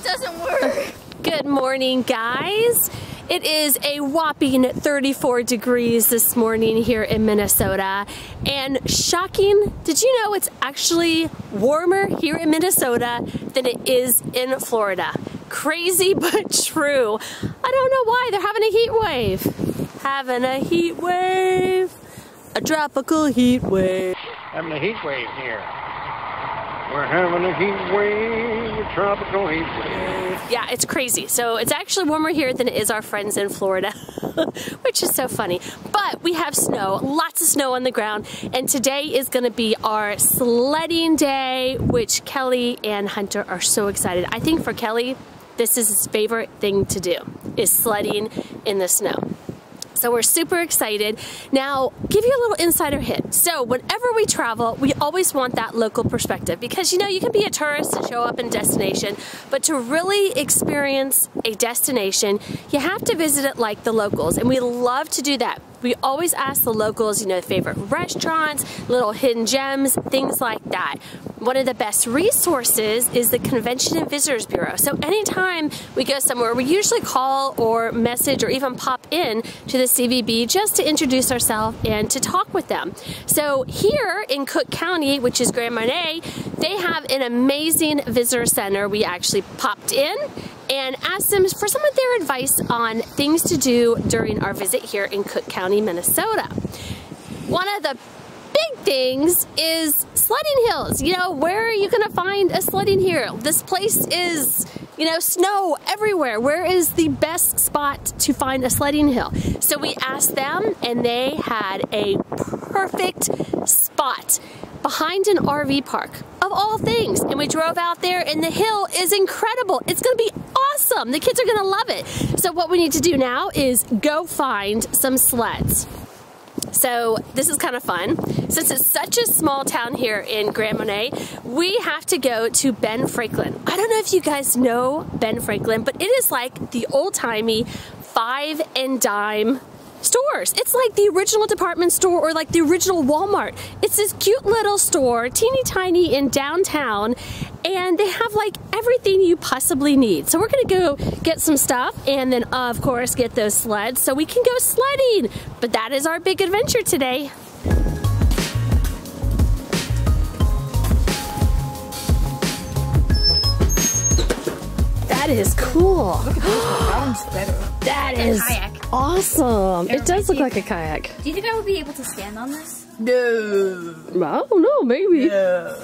doesn't work. Good morning, guys. It is a whopping 34 degrees this morning here in Minnesota. And shocking, did you know it's actually warmer here in Minnesota than it is in Florida? Crazy, but true. I don't know why they're having a heat wave. Having a heat wave. A tropical heat wave. Having a heat wave here. We're having a heat wave, a tropical heat wave. Yeah, it's crazy. So it's actually warmer here than it is our friends in Florida, which is so funny. But we have snow, lots of snow on the ground, and today is going to be our sledding day, which Kelly and Hunter are so excited. I think for Kelly, this is his favorite thing to do, is sledding in the snow. So we're super excited. Now, give you a little insider hint. So whenever we travel, we always want that local perspective because, you know, you can be a tourist and show up in a destination, but to really experience a destination, you have to visit it like the locals, and we love to do that. We always ask the locals, you know, favorite restaurants, little hidden gems, things like that. One of the best resources is the Convention and Visitors Bureau. So anytime we go somewhere, we usually call or message or even pop in to the CVB just to introduce ourselves and to talk with them. So here in Cook County, which is Grand Marais, they have an amazing visitor center. We actually popped in and asked them for some of their advice on things to do during our visit here in Cook County, Minnesota. One of the big things is sledding hills. You know, where are you gonna find a sledding hill? This place is, you know, snow everywhere. Where is the best spot to find a sledding hill? So we asked them, and they had a perfect spot behind an RV park, of all things. And we drove out there, and the hill is incredible. It's gonna be awesome. The kids are gonna love it. So what we need to do now is go find some sleds. So this is kind of fun. Since it's such a small town here in Grand Marais, we have to go to Ben Franklin. I don't know if you guys know Ben Franklin, but it is like the old-timey 5 and dime stores. It's like the original department store or like the original Walmart. It's this cute little store, teeny tiny in downtown, and they have like everything you possibly need. So we're gonna go get some stuff and then of course get those sleds so we can go sledding. But that is our big adventure today. That is cool. Look at this one. That one's better. That is awesome. It does look like a kayak. Do you think I would be able to stand on this? No. I don't know, maybe. No.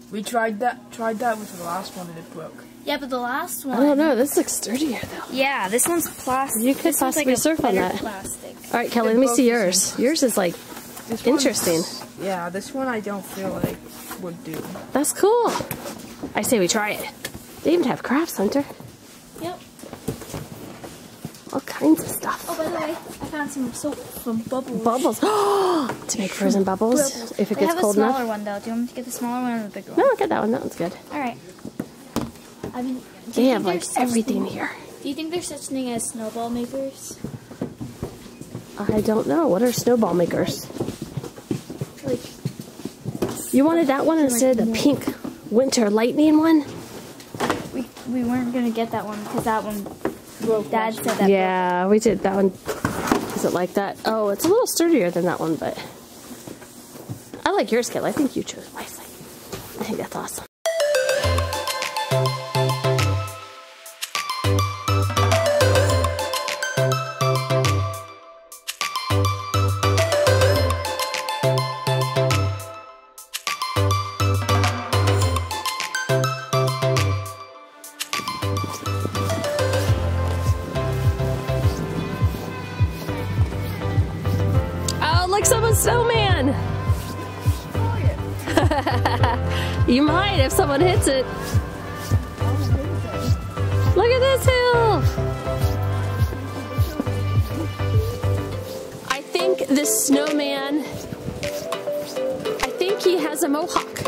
We tried that with the last one and it broke. Yeah, but the last one. I don't know. This looks sturdier though. Yeah, this one's plastic. You could possibly surf on that. Plastic. All right, Kelly, let me see yours. Yours is like interesting. Yeah, this one I don't feel like would do. That's cool. I say we try it. They even have crafts, Hunter. Yep. All kinds of stuff. Oh, by the way, I found some bubbles. Bubbles. To make frozen bubbles if it gets cold enough. I have a smaller one though. Do you want me to get the smaller one or the bigger one? No, get that one. That one's good. All right. I mean, They have like everything here. Do you think there's such thing as snowball makers? I don't know. What are snowball makers? Like, you wanted that one instead of the pink winter lightning one? we weren't gonna get that one because that one broke. Dad said that. Yeah, we did that one. Is it like that? Oh, it's a little sturdier than that one, but I like yours, Kelly. I think you chose wisely. I think that's awesome. Like someone's snowman. You might if someone hits it. Look at this hill. I think this snowman, I think he has a mohawk.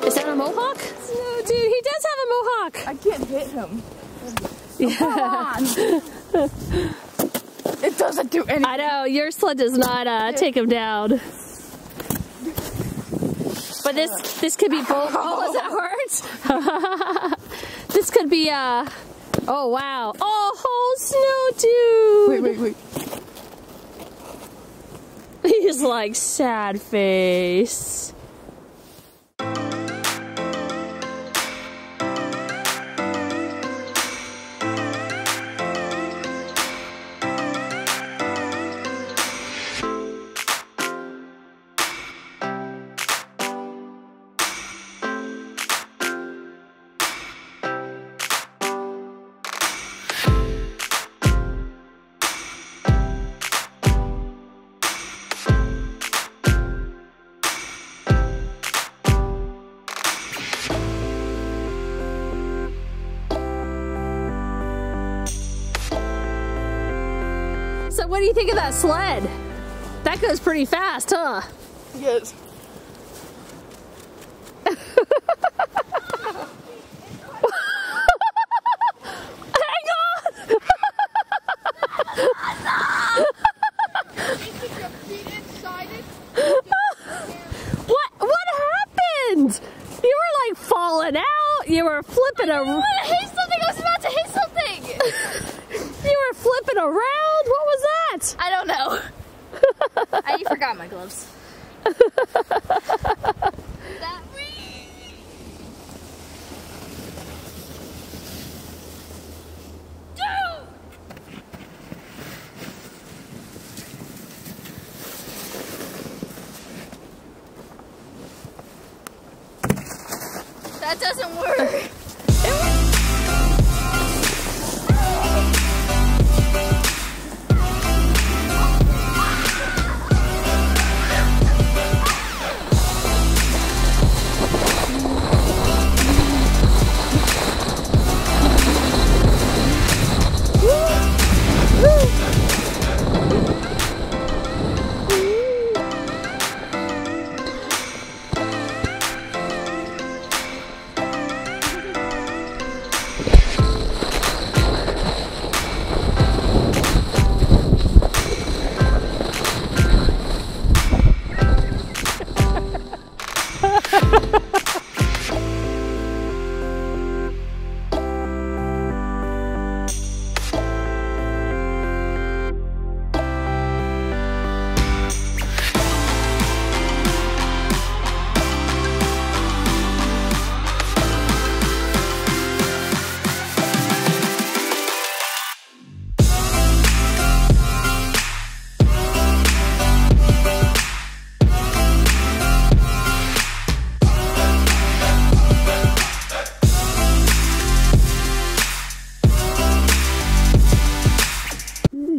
Is that a mohawk? No, dude, he does have a mohawk. I can't hit him. Yeah. Come on. It doesn't do anything. I know, your sled does not take him down. But this could be both. Oh, does that hurt? This could be oh wow. Oh, snow dude. Wait. He's like sad face. So what do you think of that sled? That goes pretty fast, huh? Yes. Hang on! What happened? You were like falling out. You were flipping around. I hit something. I was about to hit something. You were flipping around. What was that? I don't know. I forgot my gloves. That That doesn't work.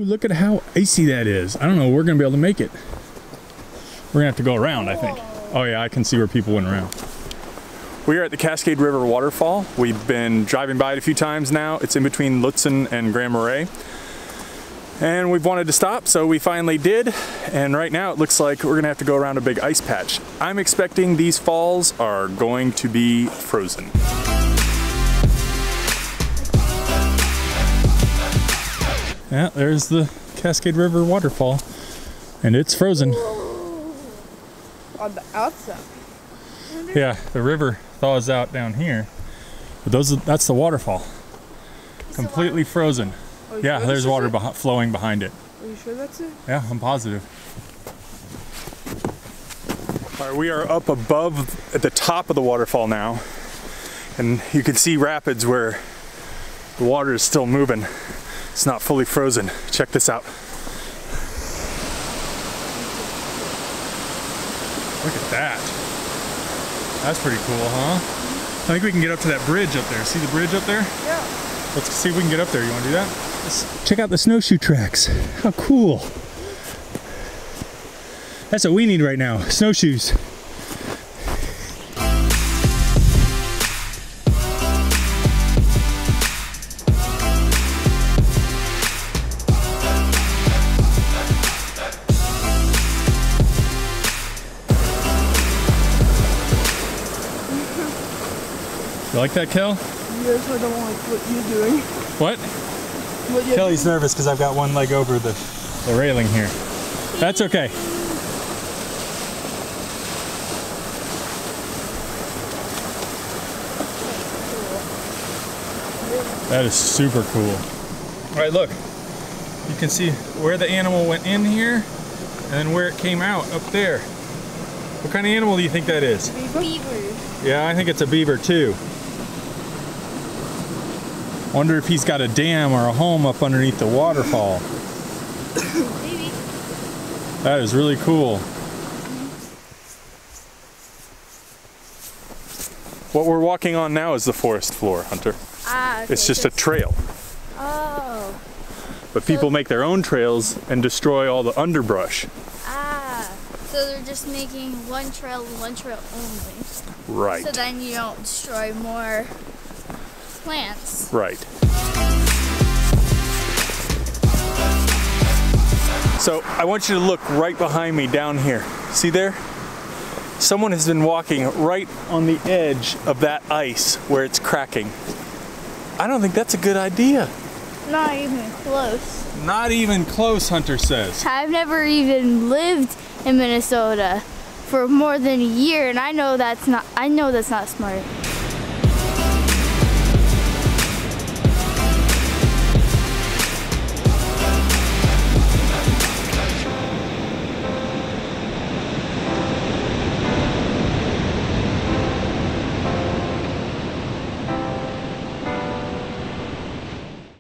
Look at how icy that is. I don't know, we're gonna be able to make it. We're gonna have to go around, I think. Oh yeah, I can see where people went around. We are at the Cascade River Waterfall. We've been driving by it a few times now. It's in between Lutzen and Grand Marais. And we've wanted to stop, so we finally did. And right now it looks like we're gonna have to go around a big ice patch. I'm expecting these falls are going to be frozen. Yeah, there's the Cascade River Waterfall, and it's frozen. On the outside. Yeah, the river thaws out down here, but that's the waterfall. Completely frozen. Yeah, there's water flowing behind it. Are you sure that's it? Yeah, I'm positive. All right, we are up above at the top of the waterfall now, and you can see rapids where the water is still moving. It's not fully frozen. Check this out. Look at that. That's pretty cool, huh? I think we can get up to that bridge up there. See the bridge up there? Yeah. Let's see if we can get up there. You want to do that? Let's check out the snowshoe tracks. How cool. That's what we need right now, snowshoes. You like that, Kel? Yes, I don't like what you're doing. What? Kelly's nervous because I've got one leg over the railing here. That's okay. That is super cool. All right, look. You can see where the animal went in here and then where it came out up there. What kind of animal do you think that is? Beaver. Yeah, I think it's a beaver too. Wonder if he's got a dam or a home up underneath the waterfall. Maybe. That is really cool. What we're walking on now is the forest floor, Hunter. Ah, okay. It's just a trail. Oh. But people make their own trails and destroy all the underbrush. Ah. So they're just making one trail and one trail only. Right. So then you don't destroy more plants. Right. So I want you to look right behind me down here. See there? Someone has been walking right on the edge of that ice where it's cracking. I don't think that's a good idea. Not even close. Not even close, Hunter says. I've never even lived in Minnesota for more than a year, and I know that's not smart.